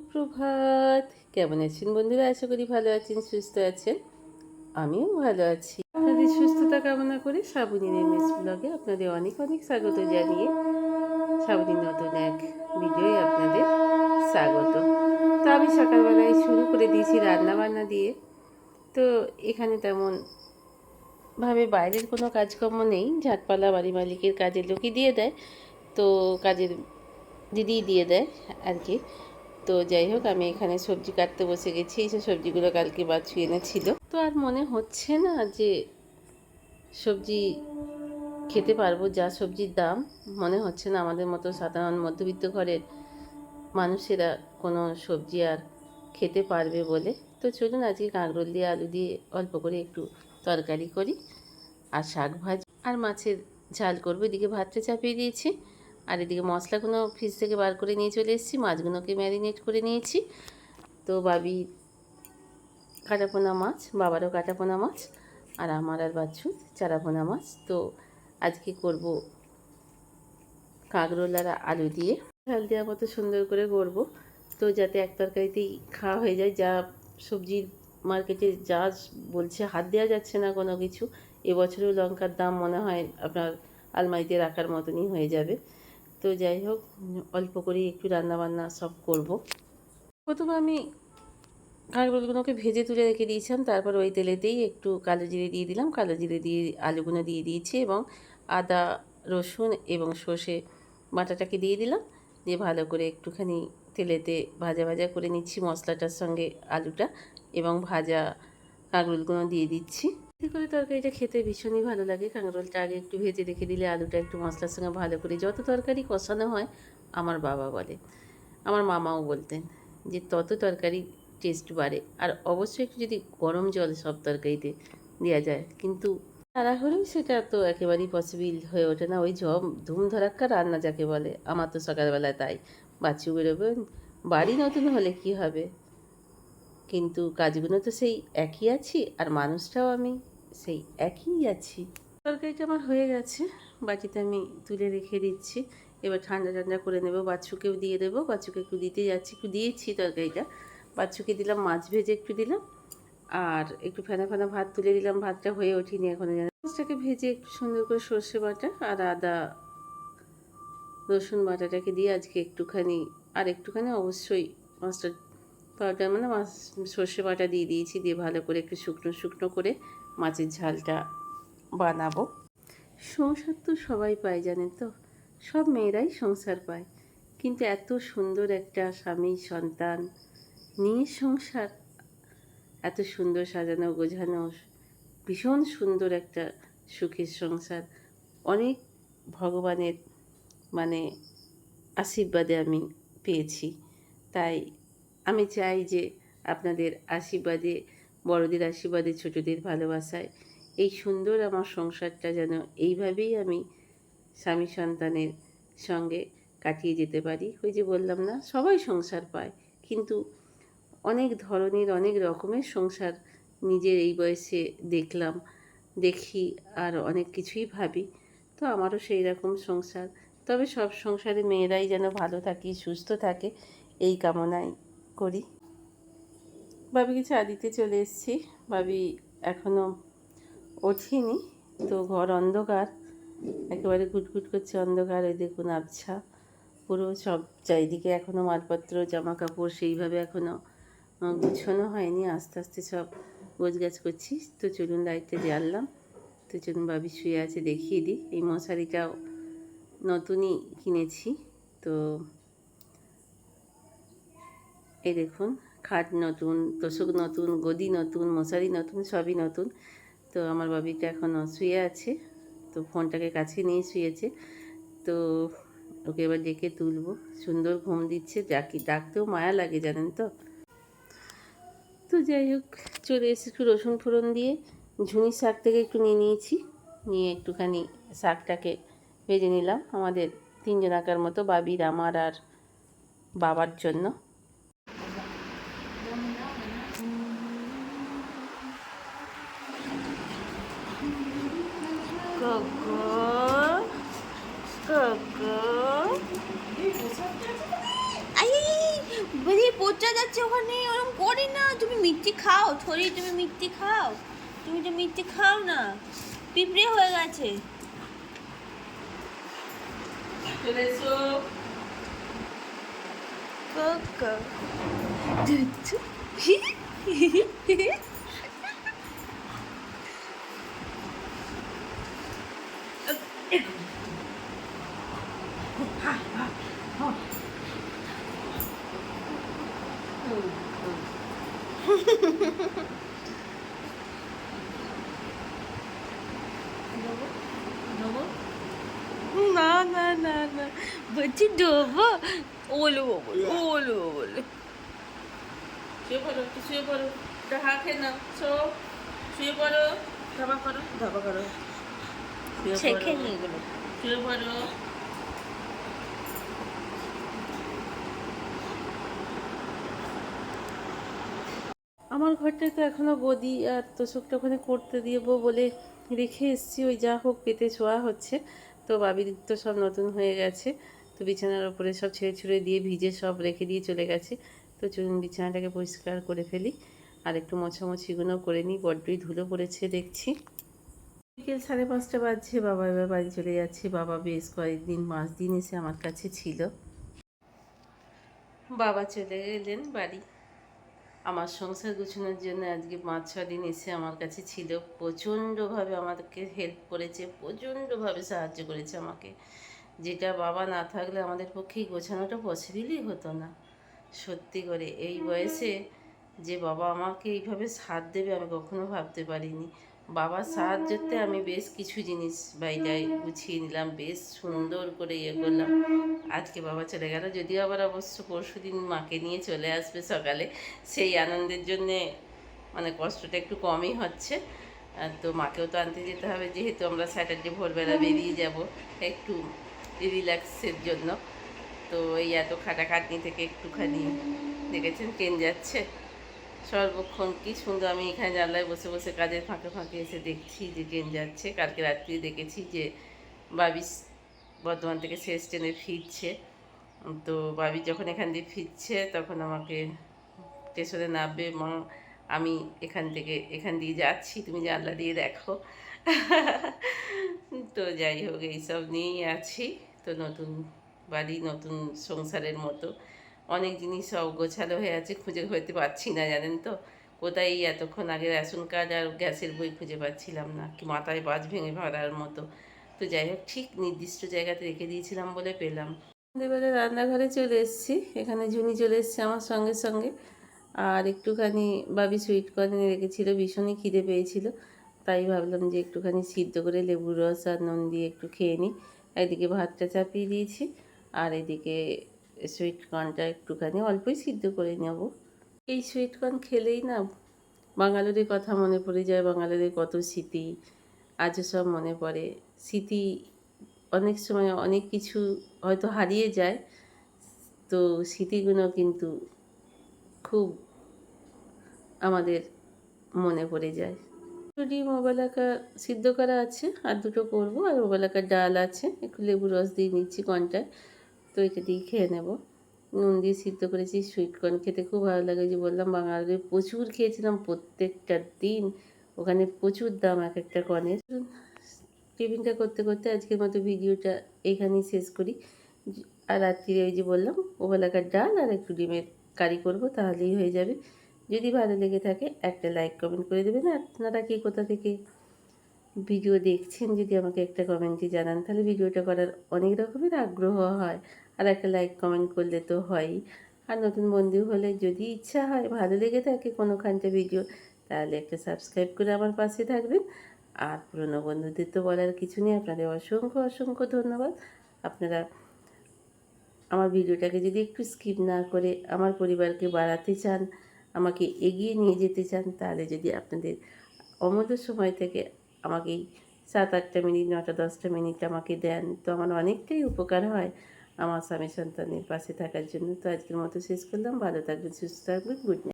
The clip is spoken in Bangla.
সুপ্রভাত। কেমন আছেন বন্ধুরা? আশা করি ভালো আছেন, সুস্থ আছেন। আমিও ভালো আছি। আপনাদের সুস্থতা কামনা করে শ্রাবণীর মেস ব্লগে আপনাদের অনেক অনেক স্বাগত জানিয়ে শ্রাবণীর নতুন এক ভিডিওয়ে আপনাদের স্বাগত। তো আমি সকালবেলায় শুরু করে দিয়েছি রান্না বান্না দিয়ে। তো এখানে তেমন ভাবে বাইরের কোনো কাজকর্ম নেই, ঝাঁটপালা বাড়ি মালিকের কাজের লোকই দিয়ে দেয়, তো কাজের দিদিই দিয়ে দেয় আর কি। তো যাই হোক, আমি এখানে সবজি কাটতে বসে গেছি। এইসব সবজিগুলো কালকে বাছু এনেছিল, তো আর মনে হচ্ছে না যে সবজি খেতে পারবো। যা সবজির দাম, মনে হচ্ছে না আমাদের মতো সাধারণ মধ্যবিত্ত ঘরের মানুষেরা কোনো সবজি আর খেতে পারবে বলে। তো চলুন আজকে কাঁকরোল দিয়ে আলু দিয়ে অল্প করে একটু তরকারি করি, আর শাক ভাজি আর মাছের ঝাল করবো। এদিকে ভাতটা চাপিয়ে দিয়েছি, আর এদিকে মশলাগুলো ফ্রিজ থেকে বার করে নিয়ে চলে এসেছি। মাছগুলোকে ম্যারিনেট করে নিয়েছি। তো বাবি কাটাপোনা মাছ, বাবারও কাটাপোনা মাছ, আর আমার আর বাচ্চুর চারাপোনা মাছ। তো আজকে করব কাঁকরোল আর আলু দিয়ে ঝাল দেওয়ার মতো সুন্দর করে করব, তো যাতে এক তরকারিতেই খাওয়া হয়ে যায়। যা সবজির মার্কেটে যা বলছে, হাত দেওয়া যাচ্ছে না কোনো কিছু। এবছরেও লঙ্কার দাম মনে হয় আপনার আলমারিতে রাখার মতনই হয়ে যাবে। তো যাই হোক, অল্প করেই একটু রান্নাবান্না সব করব। প্রথমে আমি কাঁকরোলগুলোকে ভেজে তুলে রেখে দিয়েছিলাম, তারপর ওই তেলেতেই একটু কালো জিরে দিয়ে দিলাম। কালো জিরে দিয়ে আলুগুলো দিয়ে দিয়েছি, এবং আদা রসুন এবং সর্ষে বাটাটাকে দিয়ে দিলাম। দিয়ে ভালো করে একটুখানি তেলেতে ভাজা ভাজা করে নিচ্ছি মশলাটার সঙ্গে আলুটা, এবং ভাজা কাঁকরোলগুলো দিয়ে দিচ্ছি। এতে করে তরকারিটা খেতে ভীষণই ভালো লাগে। কাঁকরোলটা আগে একটু ভেজে রেখে দিলে আলুটা একটু মশলার সঙ্গে ভালো করে, যত তরকারি কষানো হয়, আমার বাবা বলে, আমার মামাও বলতেন যে তত তরকারি টেস্ট বাড়ে। আর অবশ্যই একটু যদি গরম জল সব তরকারিতে দেওয়া যায়, কিন্তু তাড়াহুড়োই সেটা তো একেবারেই পসিবল হয়ে ওঠে না। ওই ধুম ধরাক্কা রান্না যাকে বলে, আমার তো সকালবেলা তাই। বাচ্চু বেরোবে, বাড়ি নতুন হলে কি হবে, কিন্তু কাজগুলো তো সেই একই আছি, আর মানুষটাও আমি সেই একই আছি। তরকারিটা আমার হয়ে গেছে, বাটিতে আমি তুলে রেখে দিচ্ছি। এবার ঠান্ডা ঠান্ডা করে নেব, বাচ্চুকেও দিয়ে দেবো। বাচ্চুকে একটু দিতে যাচ্ছি, একটু দিয়েছি তরকারিটা। বাচ্চুকে দিলাম, মাছ ভেজে একটু দিলাম, আর একটু ফেনা ফেনা ভাত তুলে দিলাম। ভাতটা হয়ে ওঠেনি এখনো, যেন মাছটাকে ভেজে একটু সুন্দর করে সর্ষে বাটা আর আদা রসুন বাটাটাকে দিয়ে আজকে একটুখানি, আর একটুখানি অবশ্যই মাছটা পাউডার মানে মাছ সর্ষে বাটা দিয়ে দিয়েছি। দিয়ে ভালো করে একটু শুকনো শুকনো করে মাছের ঝালটা বানাবো। সংসার তো সবাই পায়, জানেন তো, সব মেয়েরাই সংসার পায়, কিন্তু এত সুন্দর একটা স্বামী সন্তান নিয়ে সংসার, এত সুন্দর সাজানো গোছানো, ভীষণ সুন্দর একটা সুখের সংসার, অনেক ভগবানের মানে আশীর্বাদে আমি পেয়েছি। তাই আমি চাই যে আপনাদের আশীর্বাদে, বড়দের আশীর্বাদে, ছোটদের ভালোবাসায় এই সুন্দর আমার সংসারটা যেন এইভাবেই আমি স্বামী সন্তানের সঙ্গে কাটিয়ে যেতে পারি। ওই যে বললাম না, সবাই সংসার পায়, কিন্তু অনেক ধরনের অনেক রকমের সংসার নিজের এই বয়সে দেখলাম, দেখি, আর অনেক কিছুই ভাবি। তো আমারও সেই রকম সংসার, তবে সব সংসারে মেয়েরাই যেন ভালো থাকে, সুস্থ থাকে, এই কামনাই করি। বাবিকে চা দিতে চলে এসেছি। বাবি এখনও ওঠেনি, তো ঘর অন্ধকার, একেবারে ঘুটঘুট করছে অন্ধকার। ওই দেখুন আবছা পুরো, সব চারিদিকে এখনও মালপত্র জামা কাপড় সেইভাবে এখনও গুছানো হয়নি। আস্তে আস্তে সব গোছগাছ করছি। তো চলুন লাইটটা জ্বাললাম। তো চলুন, বাবি শুয়ে আছে, দেখিয়ে দিই। এই মশারিটাও নতুনই কিনেছি। তো এই দেখুন, খাট নতুন, তোষক নতুন, গদি নতুন, মশারি নতুন, সবই নতুন। তো আমার বাবিটা এখনও শুয়ে আছে, তো ফোনটাকে কাছে নিয়ে শুয়েছে। তো ওকে এবার ডেকে তুলবো, সুন্দর ঘুম দিচ্ছে, ডাকতেও মায়া লাগে, জানেন তো। তো যাই হোক, চলে এসে একটু রসুন ফোড়ন দিয়ে ঝুনি শাক থেকে একটু নিয়ে নিয়েছি, নিয়ে একটুখানি শাকটাকে ভেজে নিলাম আমাদের তিনজনাকার মতো, বাবির, আমার আর বাবার জন্য। পচা যাচ্ছে ওখানে, ওরকম করি না। তুমি মিষ্টি খাও ছড়ি, তুমি মিষ্টি খাও, তুমি তো মিষ্টি খাও না, পিঁপড়ে হয়ে গেছে। চলে এসো। কাকা না না না না, বলছি ডোবো, ওলো বলো, ওলো বলো। শুয়ে পড়ো, একটু শুয়ে পড়ো, একটা হা খেয়ে নাও। শুয়ে পড়ো, ধাবা করো, ধাবা করো, শুয়ে শেখে পড়ো, নি এগুলো। শুয়ে পড়ো। আমার ঘরটায় তো এখনও বদি আর তোষকটা ওখানে করতে দিয়েবো বলে রেখে এসেছি। ওই যা হোক পেতে শোয়া হচ্ছে। তো বাবির তো সব নতুন হয়ে গেছে, তো বিছানার ওপরে সব ছেড়ে ছুড়ে দিয়ে ভিজে সব রেখে দিয়ে চলে গেছে। তো চলুন বিছানাটাকে পরিষ্কার করে ফেলি আর একটু মোছামুছিগুলো করে নিই, বড্ডই ধুলো পড়েছে দেখছি। বিকেল 5:30 বাজছে, বাবা এবার বাড়ি চলে যাচ্ছে। বাবা বেশ কয়েকদিন 5 দিন এসে আমার কাছে ছিল। বাবা চলে গেলেন বাড়ি। আমার সংসার গোছানোর জন্য আজকে 5-6 দিন এসে আমার কাছে ছিল। প্রচণ্ডভাবে আমাদেরকে হেল্প করেছে, প্রচণ্ডভাবে সাহায্য করেছে আমাকে, যেটা বাবা না থাকলে আমাদের পক্ষেই গোছানোটা পসিবলই হতো না। সত্যি করে এই বয়সে যে বাবা আমাকে এইভাবে সাথ দেবে আমি কখনো ভাবতে পারিনি। বাবার সাহায্যতে আমি বেশ কিছু জিনিস বাইরে গুছিয়ে নিলাম, বেশ সুন্দর করে ইয়ে করলাম। আজকে বাবা চলে গেল, যদিও আবার অবশ্য পরশুদিন মাকে নিয়ে চলে আসবে সকালে। সেই আনন্দের জন্যে মানে কষ্টটা একটু কমই হচ্ছে। তো মাকেও তো আনতে যেতে হবে, যেহেতু আমরা স্যাটারডে ভোরবেলা বেরিয়ে যাব একটু রিল্যাক্সের জন্য। তো এই এত খাটাখাটনি থেকে একটুখানি দেখেছেন ট্রেন যাচ্ছে সর্বক্ষণ কি সুন্দর। আমি এখানে জানলায় বসে বসে কাজের ফাঁকে ফাঁকে এসে দেখছি যে ট্রেন যাচ্ছে। কালকে রাত্রি দেখেছি যে বাবি বর্ধমান থেকে শেষ ট্রেনে ফিরছে। তো বাবি যখন এখান দিয়ে ফিরছে তখন আমাকে স্টেশনে নামবে, মা আমি এখান দিয়ে যাচ্ছি, তুমি জানলা দিয়ে দেখো। তো যাই হোক এইসব নিয়েই আছি। তো নতুন বাড়ি, নতুন সংসারের মতো অনেক জিনিস সব গোছালো হয়ে আছে, খুঁজে হতে পারছি না জানেন তো। কোথায় এই এতক্ষণ আগে রেশন কার্ড আর গ্যাসের বই খুঁজে পাচ্ছিলাম না, কি মাথায় বাজ ভেঙে ভরার মতো। তো যাই হোক ঠিক নির্দিষ্ট জায়গাতে রেখে দিয়েছিলাম বলে পেলাম। সন্ধ্যেবেলা রান্নাঘরে চলে এসেছি, এখানে ঝুনি চলে এসছে আমার সঙ্গে সঙ্গে। আর একটুখানি বাবি সুইট কর্ন এনে রেখেছিল, ভীষণই খিদে পেয়েছিল, তাই ভাবলাম যে একটুখানি সিদ্ধ করে লেবুর রস আর নুন দিয়ে একটু খেয়ে নিই। একদিকে ভাতটা চাপিয়ে দিয়েছি আর এদিকে সুইট কর্নটা একটুখানি অল্পই সিদ্ধ করে নেব। এই সুইট কর্ন খেলেই না বাঙালিদের কথা মনে পড়ে যায়, বাঙালিদের কত স্মৃতি আজও সব মনে পড়ে। স্মৃতি অনেক সময় অনেক কিছু হয়তো হারিয়ে যায়, তো স্মৃতিগুলো কিন্তু খুব আমাদের মনে পড়ে যায়। ডিম ওবেলাকা সিদ্ধ করা আছে আর দুটো করবো, আর ওবেলাকার ডাল আছে, একটু লেবু রস দিয়ে নিচ্ছি কর্নটায়। তো এটা দিয়ে খেয়ে নেবো। নুন দিয়ে সিদ্ধ করেছি। সুইট কর্ন খেতে খুব ভালো লাগে, যে বললাম বাঙালিদের প্রচুর খেয়েছিলাম প্রত্যেকটা দিন, ওখানে প্রচুর দাম এক একটা কর্নের। টিফিনটা করতে করতে আজকের মতো ভিডিওটা এখানেই শেষ করি। আর রাত্রিরে ওই যে বললাম ওবেলাকার ডাল আর একটু ডিমের কারি করব, তাহলেই হয়ে যাবে। যদি ভালো লেগে থাকে একটা লাইক কমেন্ট করে দেবেন। আপনারা কি কোথা থেকে ভিডিও দেখছেন যদি আমাকে একটা কমেন্টে জানান, তাহলে ভিডিওটা করার অনেক রকমের আগ্রহ হয়। আর একটা লাইক কমেন্ট করলে তো হয়ই। আর নতুন বন্ধু হলে যদি ইচ্ছা হয়, ভালো লেগে থাকে কোনোখানটা ভিডিও, তাহলে একটা সাবস্ক্রাইব করে আমার পাশে থাকবেন। আর পুরনো বন্ধুদের তো বলার কিছু নেই, আপনাদের অসংখ্য অসংখ্য ধন্যবাদ। আপনারা আমার ভিডিওটাকে যদি একটু স্কিপ না করে আমার পরিবারকে বাড়াতে চান, আমাকে এগিয়ে নিয়ে যেতে চান, তাহলে যদি আপনাদের অমূল্য সময় থেকে আমাকে এই 7-8টা মিনিট, 9-10টা মিনিট আমাকে দেন, তো আমার অনেকটাই উপকার হয় আমার স্বামী সন্তানের পাশে থাকার জন্য। তো আজকের মতো শেষ করলাম। ভালো থাকবেন, সুস্থ থাকবেন, গুড নাইট।